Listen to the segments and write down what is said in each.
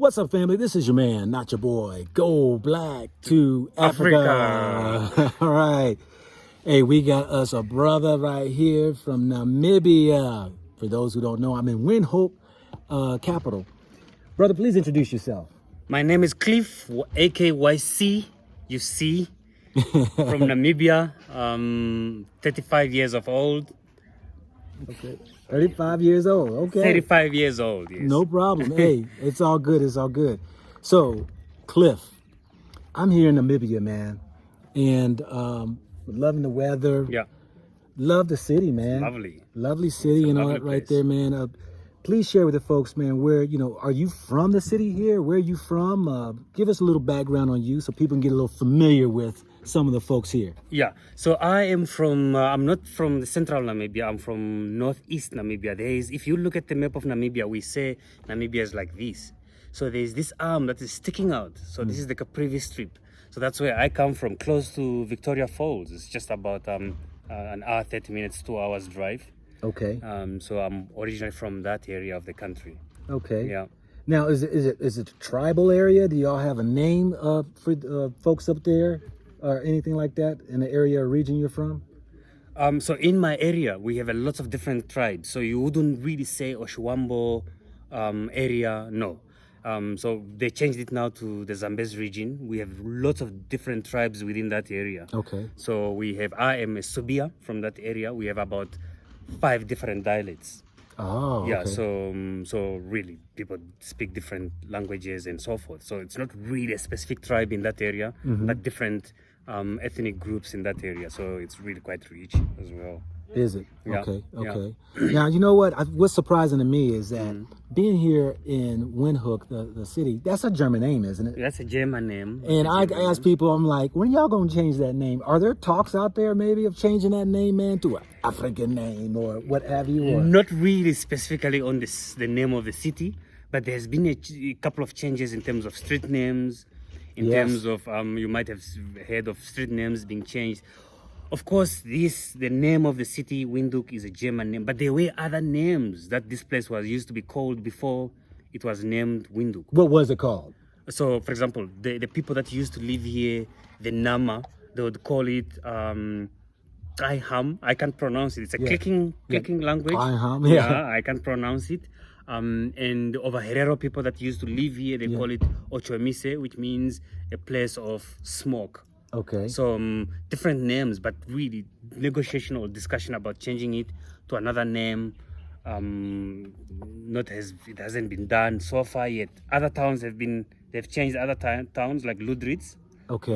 What's up, family? This is your man, not your boy. Go black to Africa. All right. Hey, we got us a brother right here from Namibia. For those who don't know, I'm in Windhoek, capital. Brother, please introduce yourself. My name is Cliff, AKYC, you see, from Namibia, 35 years of old. Okay. 35 years old. Okay. 35 years old, yes. No problem. Hey, it's all good. It's all good. So, Cliff, I'm here in Namibia, man. And loving the weather. Yeah. Love the city, man. Lovely. Lovely city and all that right there, man. Please share with the folks, man, where, are you from the city here? Where are you from? Give us a little background on you so people can get a little familiar with some of the folks here. Yeah, so I am from, I'm not from the central Namibia, I'm from northeast Namibia. If you look at the map of Namibia, we say Namibia is like this. So there's this arm that is sticking out. So this is the Caprivi Strip. So that's where I come from, close to Victoria Falls. It's just about an hour, 30 minutes, 2 hours drive. Okay. So I'm originally from that area of the country. Okay. Yeah. Now, is it a tribal area? Do y'all have a name for folks up there or anything like that in the area or region you're from? So in my area, we have a lot of different tribes. So you wouldn't really say Oshuambo area, no. So they changed it now to the Zambezi region. We have lots of different tribes within that area. Okay. So I am a Subia from that area. We have about 5 different dialects. Oh, yeah. okay. So really, people speak different languages and so forth. So it's not really a specific tribe in that area, but different ethnic groups in that area. So it's really quite rich as well. Is it? Yeah. Okay. Okay. Yeah. Now, you know what's surprising to me is that being here in Windhoek, the city, that's a German name, isn't it? That's a German name. And I ask people, I'm like, when y'all gonna change that name? Are there talks out there maybe of changing that name, man, to an African name or what have you? Or? Not really specifically on the name of the city, but there's been a couple of changes in terms of street names, in terms of, you might have heard of street names being changed. Of course, the name of the city, Windhoek, is a German name, but there were other names that this place used to be called before it was named Windhoek. What was it called? So, for example, the people that used to live here, the Nama, they would call it Kaiham. I can't pronounce it. It's a clicking language. Kaiham, yeah. I can't pronounce it. And over Herero people that used to live here, they call it Ochoemise, which means a place of smoke. Okay. So different names, but really negotiation or discussion about changing it to another name. It hasn't been done so far yet. Other towns they've changed other towns like Ludritz,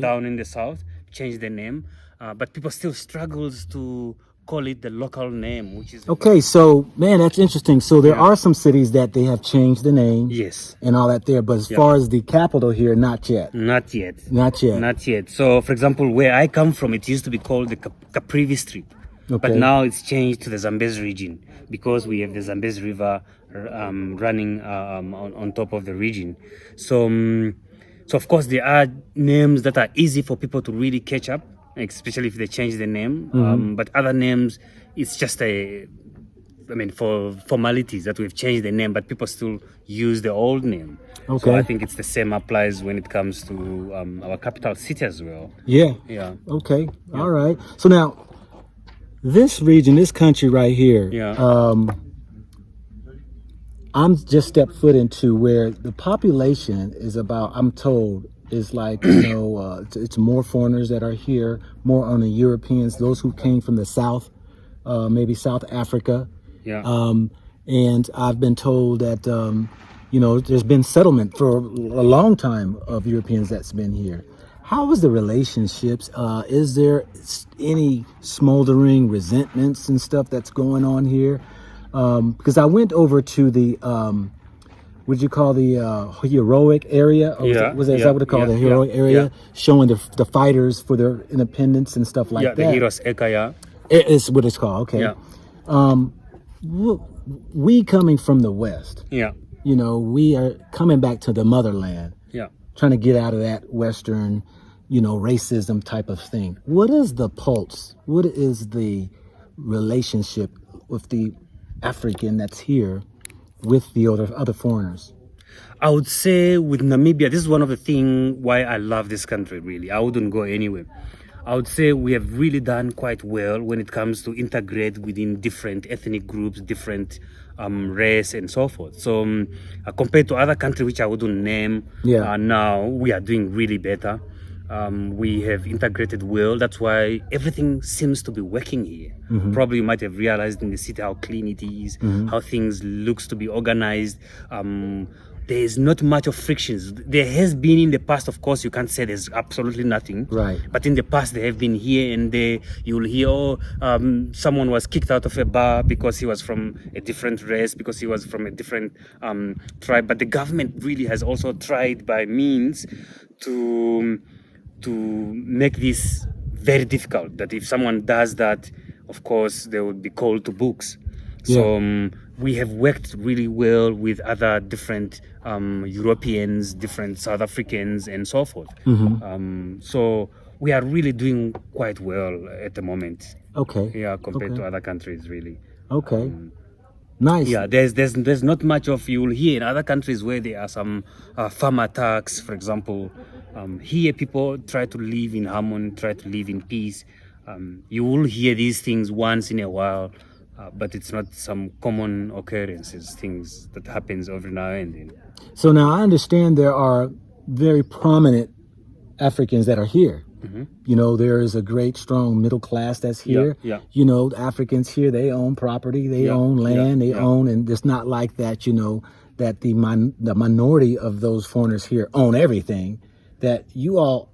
down in the south, changed the name, but people still struggles to call it the local name, which is okay. So, man, that's interesting. So there are some cities that they have changed the name, yes, and all that there. But as far as the capital here, not yet. Not yet. Not yet. Not yet. So, for example, where I come from, it used to be called the Caprivi Strip, but now it's changed to the Zambezi region because we have the Zambezi River running on top of the region. So of course there are names that are easy for people to really catch up, especially if they change the name. But other names, it's just for formalities that we've changed the name, but people still use the old name. Okay. So I think it's the same applies when it comes to our capital city as well. Yeah. Yeah. Okay. Yeah. All right. So now, this region, this country right here, I'm just stepped foot into where the population is about, I'm told, is like, it's more foreigners that are here, more on the Europeans, those who came from the South, maybe South Africa. Yeah. And I've been told that, there's been settlement for a long time of Europeans that's been here. How is the relationships? Is there any smoldering resentments and stuff that's going on here? Because I went over to the, would you call the heroic area? Or is that what they call the heroic area? Showing the fighters for their independence and stuff like that. Yeah, the Heroes Eka, It's what it's called, okay. Yeah. We coming from the West, we are coming back to the motherland. Yeah. Trying to get out of that Western, racism type of thing. What is the pulse? What is the relationship with the African that's here with the other foreigners? I would say with Namibia, this is one of the things why I love this country, really. I wouldn't go anywhere. I would say we have really done quite well when it comes to integrate within different ethnic groups, different race and so forth. So compared to other countries which I wouldn't name, now we are doing really better. We have integrated well. That's why everything seems to be working here. Probably you might have realized in the city how clean it is, how things looks to be organized. There is not much of frictions. There has been in the past, of course, you can't say there's absolutely nothing. Right. But in the past, they have been here and there. You'll hear, someone was kicked out of a bar because he was from a different race, because he was from a different tribe. But the government really has also tried by means to make this very difficult. That if someone does that, of course, they would be called to books. So we have worked really well with other different Europeans, different South Africans, and so forth. So we are really doing quite well at the moment. Okay. Yeah, compared to other countries, really. Okay. Nice. Yeah, there's not much of, you'll hear in other countries where there are some farm attacks, for example. Here people try to live in harmony, try to live in peace. You will hear these things once in a while. But it's not some common occurrences, things that happens every now and then. So now I understand there are very prominent Africans that are here. You know, there is a great, strong middle class that's here. You know, Africans here, they own property, they own land, they own, and it's not like that, you know, that the minority of those foreigners here own everything, that you all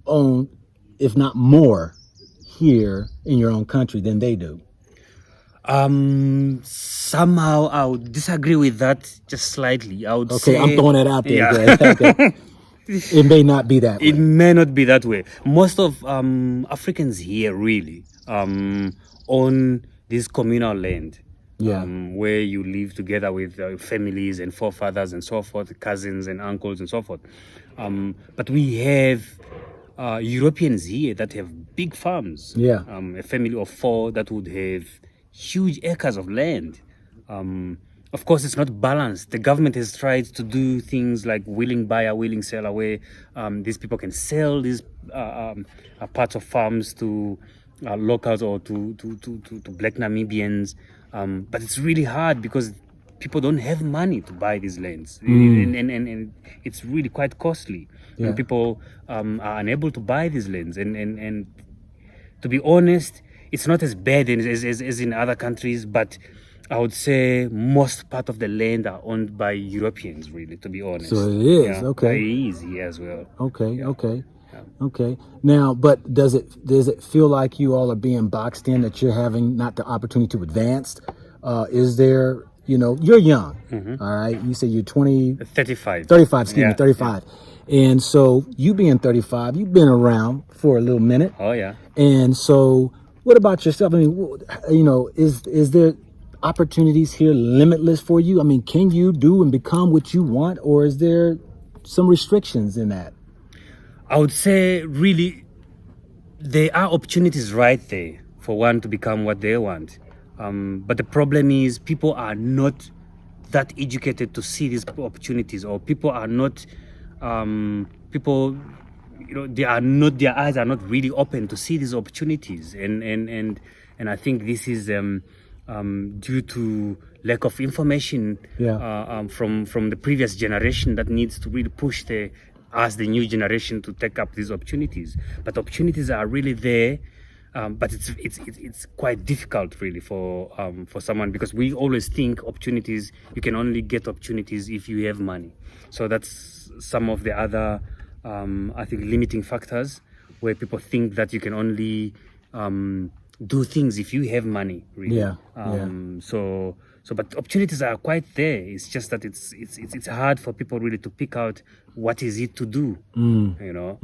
own, if not more, here in your own country than they do. Somehow I would disagree with that just slightly. I would say, I'm throwing that out there. Okay. It may not be that way. It may not be that way. Most of Africans here really own this communal land. Where you live together with families and forefathers and so forth, cousins and uncles and so forth. But we have Europeans here that have big farms. A family of 4 that would have huge acres of land. Of course, it's not balanced. The government has tried to do things like willing buyer, willing seller, where these people can sell these parts of farms to locals or to black Namibians. But it's really hard because people don't have money to buy these lands. And it's really quite costly. And people are unable to buy these lands. And to be honest, it's not as bad as in other countries, but I would say most part of the land are owned by Europeans, really, to be honest. So it is, okay. It is here as well. Okay. Now, but does it feel like you all are being boxed in, that you're having not the opportunity to advance? Is there, you know, you're young, all right? You said you're 35. 35. And so you being 35, you've been around for a little minute. Oh, yeah. And so what about yourself? I mean, you know, is there opportunities here limitless for you? I mean, can you do and become what you want, or is there some restrictions in that? I would say really there are opportunities right there for one to become what they want. But the problem is people are not that educated to see these opportunities, or people are not, you know, their eyes are not really open to see these opportunities. And I think this is due to lack of information from the previous generation that needs to really push the new generation to take up these opportunities. But opportunities are really there, but it's quite difficult really for someone, because we always think opportunities, you can only get opportunities if you have money. So that's some of the other I think limiting factors, where people think that you can only do things if you have money, really. So but opportunities are quite there. It's just that it's hard for people really to pick out what is it to do, you know.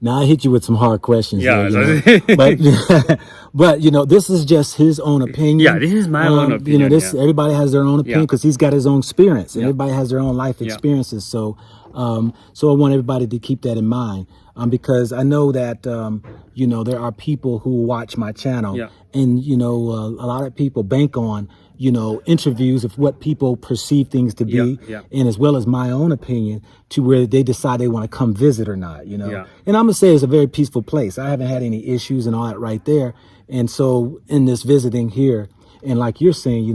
Now I hit you with some hard questions. Yeah, here, but you know, this is just his own opinion. Yeah, this is my own opinion. You know, everybody has their own opinion because he's got his own experience, and everybody has their own life experiences. So, so I want everybody to keep that in mind, because I know that you know, there are people who watch my channel, and you know, a lot of people bank on interviews of what people perceive things to be, and as well as my own opinion, to where they decide they want to come visit or not, And I'm gonna say it's a very peaceful place. I haven't had any issues and all that right there. And so in this visiting here, and like you're saying,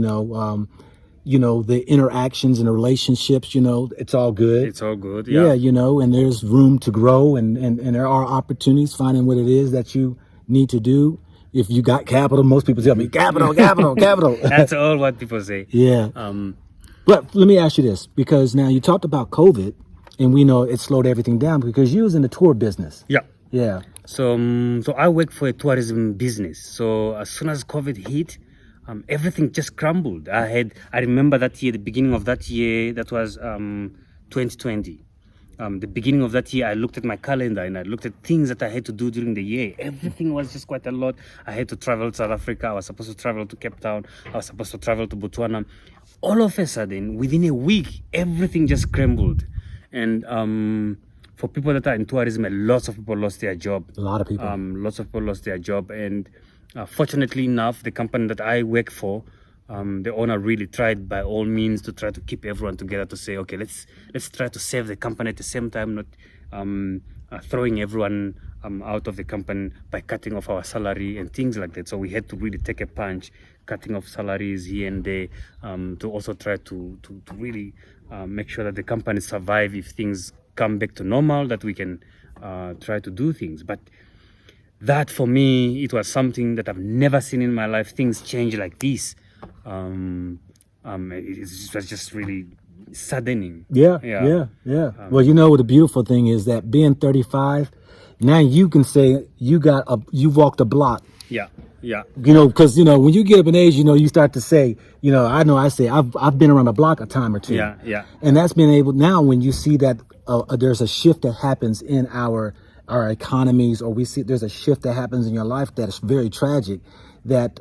the interactions and the relationships, it's all good. It's all good. Yeah, and there's room to grow, and there are opportunities finding what it is that you need to do. If you got capital, most people tell me capital. That's all what people say. Yeah. But let me ask you this, because now you talked about COVID, and we know it slowed everything down because you was in the tour business. Yeah. Yeah. So I work for a tourism business. So as soon as COVID hit, everything just crumbled. I remember that year, the beginning of that year, that was 2020. The beginning of that year, I looked at my calendar and I looked at things that I had to do during the year. Everything was just quite a lot. I had to travel to South Africa. I was supposed to travel to Cape Town. I was supposed to travel to Botswana. All of a sudden, within a week, everything just crumbled. And for people that are in tourism, lots of people lost their job. A lot of people. Lots of people lost their job. And fortunately enough, the company that I work for, the owner really tried by all means to try to keep everyone together, to say, okay, let's try to save the company at the same time, not throwing everyone out of the company by cutting off our salary and things like that. So we had to really take a punch, cutting off salaries here and there, to also try to really make sure that the company survive if things come back to normal, that we can try to do things. But that for me, it was something that I've never seen in my life. Things change like this. It was just really saddening. Yeah. Well, the beautiful thing is that being 35, now you can say you walked a block. Yeah. Because when you get up in age, you start to say, I say I've been around the block a time or two. Yeah. And that's been able, now when you see that there's a shift that happens in our economies, or we see there's a shift that happens in your life that is very tragic, that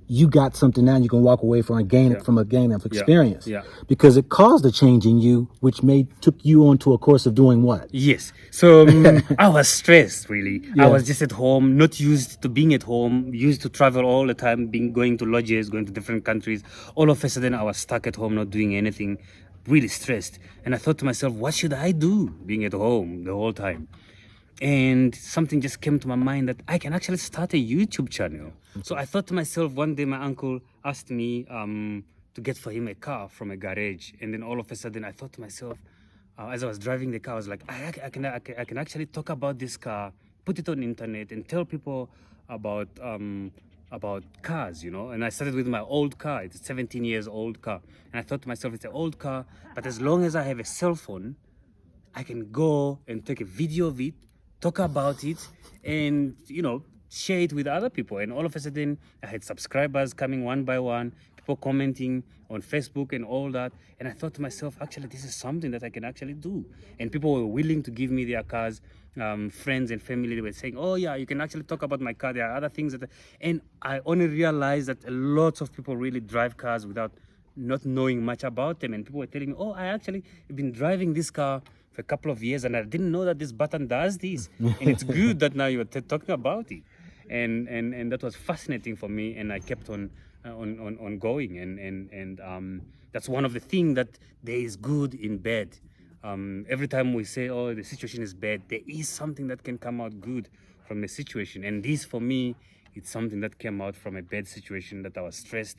you got something now you can walk away from a gain of experience. Because it caused a change in you, which took you onto a course of doing what? Yes. So I was stressed, really. I was just at home, not used to being at home, used to travel all the time, going to lodges, going to different countries. All of a sudden I was stuck at home, not doing anything, really stressed. And I thought to myself, what should I do being at home the whole time? And something just came to my mind that I can actually start a YouTube channel. So I thought to myself, one day my uncle asked me to get for him a car from a garage. And then all of a sudden I thought to myself, as I was driving the car, I was like, I can actually talk about this car, put it on the internet and tell people about cars, And I started with my old car. It's a 17 years old car. And I thought to myself, it's an old car, but as long as I have a cell phone, I can go and take a video of it, talk about it, and share it with other people. And all of a sudden I had subscribers coming one by one, people commenting on Facebook and all that. And I thought to myself, actually this is something that I can actually do. And people were willing to give me their cars. Friends and family, they were saying, oh yeah, you can actually talk about my car, there are other things and I only realized that a lot of people really drive cars without not knowing much about them. And people were telling me, oh, I actually have been driving this car for a couple of years and I didn't know that this button does this. And it's good that now you're talking about it. And that was fascinating for me, and I kept on going. And that's one of the things that there is good in bad. Every time we say, oh, the situation is bad, there is something that can come out good from the situation. And this, for me, it's something that came out from a bad situation, that I was stressed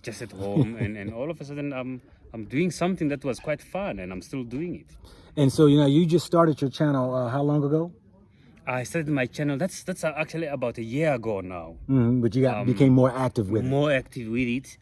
just at home. and all of a sudden, I'm doing something that was quite fun, and I'm still doing it. And so, you just started your channel how long ago? I started my channel, that's actually about a year ago now. But you became more active with it. More active with it.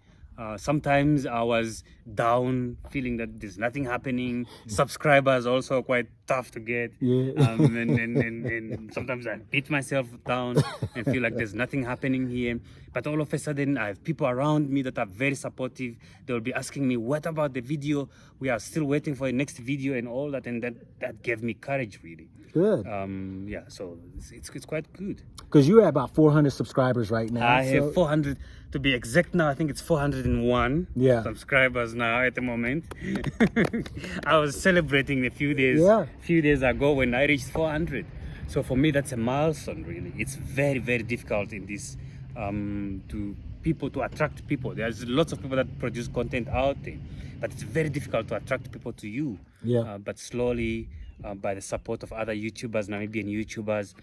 Sometimes I was down, feeling that there's nothing happening. Subscribers also quite tough to get. And sometimes I beat myself down and feel like there's nothing happening here. But all of a sudden, I have people around me that are very supportive. They'll be asking me, what about the video? We are still waiting for the next video and all that. And that gave me courage, really. Good. So it's quite good. Because you're at about 400 subscribers right now. I have 400, to be exact now, I think it's 401 subscribers now at the moment. I was celebrating a few days ago when I reached 400. So for me, that's a milestone, really. It's very, very difficult in this to people, to attract people. There's lots of people that produce content out there, but it's very difficult to attract people to you. Yeah. But slowly, by the support of other YouTubers, Namibian YouTubers,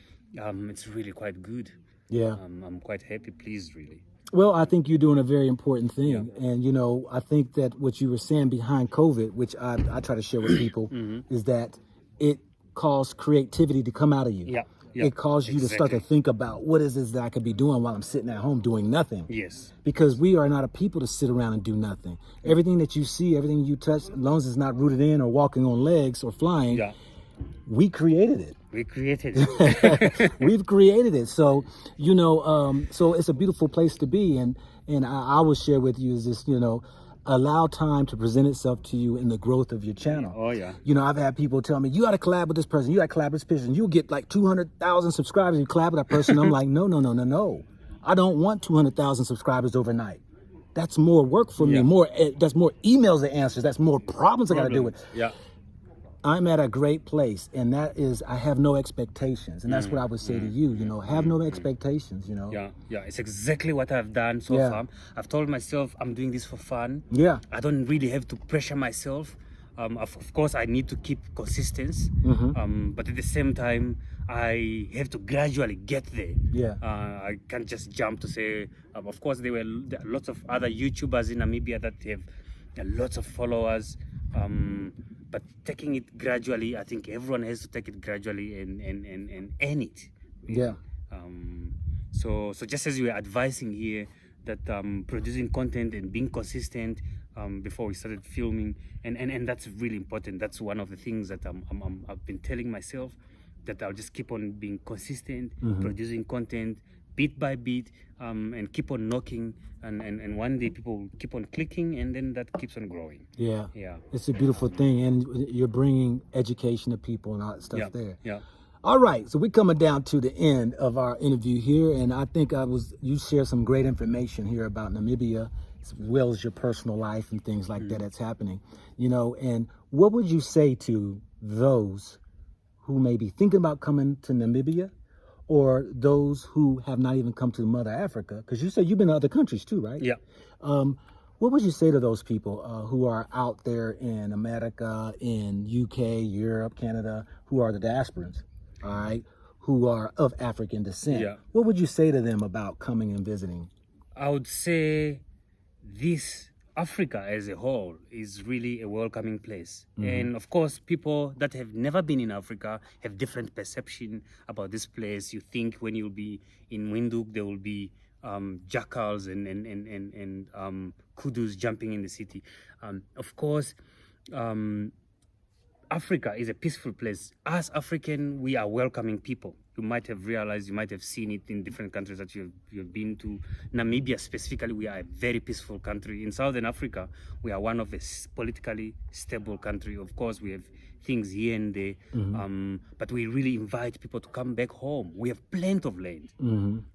it's really quite good. Yeah. I'm quite happy, pleased, really. Well, I think you're doing a very important thing. And, you know, I think that what you were saying behind COVID, which I try to share with people, is that it caused creativity to come out of you. Yeah. It caused you to start to think about what is this that I could be doing while I'm sitting at home doing nothing. Yes. Because we are not a people to sit around and do nothing. Everything that you see, everything you touch, as long as it's not rooted in or walking on legs or flying, we created it. We created it. We've created it. So, you know, so it's a beautiful place to be. And I will share with you is this, you know, allow time to present itself to you in the growth of your channel. Oh, yeah. You know, I've had people tell me, you got to collab with this person. You got to collab with this person. You'll get like 200,000 subscribers. You collab with that person. I'm like, no. I don't want 200,000 subscribers overnight. That's more work for me. That's more emails to answer. That's more problems I got to deal with. Yeah. I'm at a great place, and that is, I have no expectations, and that's what I would say to you. You know, have no expectations. You know. Yeah. It's exactly what I've done so far. I've told myself I'm doing this for fun. Yeah. I don't really have to pressure myself. Of course, I need to keep consistency, but at the same time, I have to gradually get there. Yeah. I can't just jump to say. Of course, there are lots of other YouTubers in Namibia that have lots of followers. But taking it gradually, I think everyone has to take it gradually and earn it. Yeah. So just as you were advising here that producing content and being consistent before we started filming, and that's really important. That's one of the things that I've been telling myself, that I'll just keep on being consistent, producing content bit by bit, and keep on knocking, and one day people will keep on clicking, and then that keeps on growing. Yeah. It's a beautiful thing, and you're bringing education to people and all that stuff there. Yeah. All right, so we're coming down to the end of our interview here, and I think you shared some great information here about Namibia, as well as your personal life and things like that that's happening. You know, and what would you say to those who may be thinking about coming to Namibia, or those who have not even come to Mother Africa? Because you said you've been to other countries too, right? Yeah. What would you say to those people who are out there in America, in UK, Europe, Canada, who are the diasporans, all right, who are of African descent? Yeah. What would you say to them about coming and visiting? I would say this Africa as a whole is really a welcoming place. And of course, people that have never been in Africa have different perception about this place. You think when you'll be in Windhoek, there will be jackals and kudus jumping in the city. Of course, Africa is a peaceful place. As African, we are welcoming people. You might have realized, you might have seen it in different countries that you've been to. Namibia specifically, we are a very peaceful country. In Southern Africa, we are one of the politically stable country. Of course, we have things here and there, but we really invite people to come back home. We have plenty of land.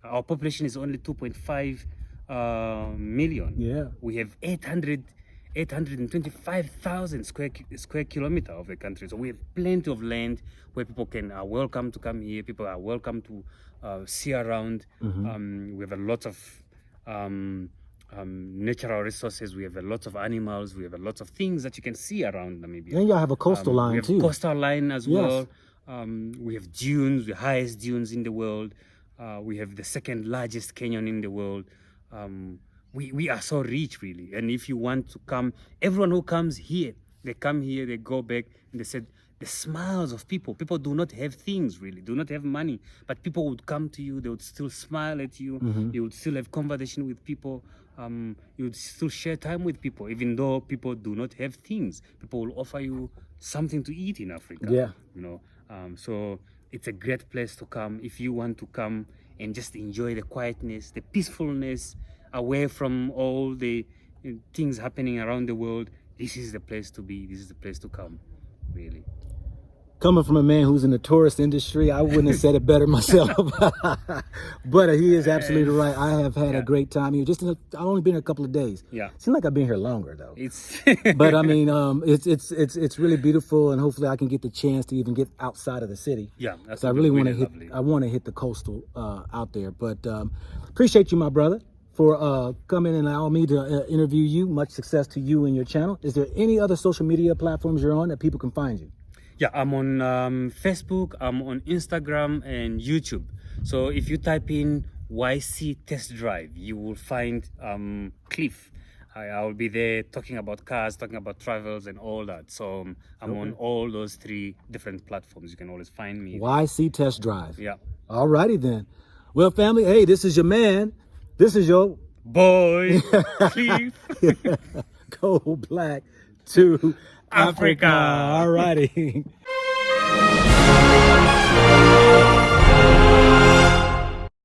Our population is only 2.5 million. Yeah. We have 825,000 square kilometer of the country. So we have plenty of land where people are welcome to come here. People are welcome to see around. We have a lot of natural resources. We have a lot of animals. We have a lot of things that you can see around Namibia. And y'all have a coastal line we have too. Coastal line as well. We have dunes, the highest dunes in the world. We have the second largest canyon in the world. We are so rich, really. And if you want to come, everyone who comes here, they come here, they go back, and they said, the smiles of people do not have things, really, do not have money, but people would come to you, they would still smile at you, you would still have conversation with people, you would still share time with people, even though people do not have things. People will offer you something to eat in Africa. Yeah. You know, so it's a great place to come if you want to come and just enjoy the quietness, the peacefulness, away from all the things happening around the world. This is the place to be. This is the place to come, really. Coming from a man who's in the tourist industry, I wouldn't have said it better myself. But he is absolutely right. I have had a great time here. I've only been here a couple of days. Yeah. Seems like I've been here longer though. It's But I mean, it's really beautiful, and hopefully I can get the chance to even get outside of the city. Yeah, that's So I really want to hit. lovely. I want to hit the coastal out there. But appreciate you, my brother. for coming and allowing me to interview you. Much success to you and your channel. Is there any other social media platforms you're on that people can find you? Yeah, I'm on Facebook, I'm on Instagram and YouTube. So if you type in YC Test Drive, you will find Cliff. I will be there talking about cars, talking about travels and all that. So I'm on all those 3 different platforms. You can always find me. YC Test Drive. Yeah. All righty then. Well, family, hey, this is your man. This is your boy, Cliff. Go Black to Africa. All righty.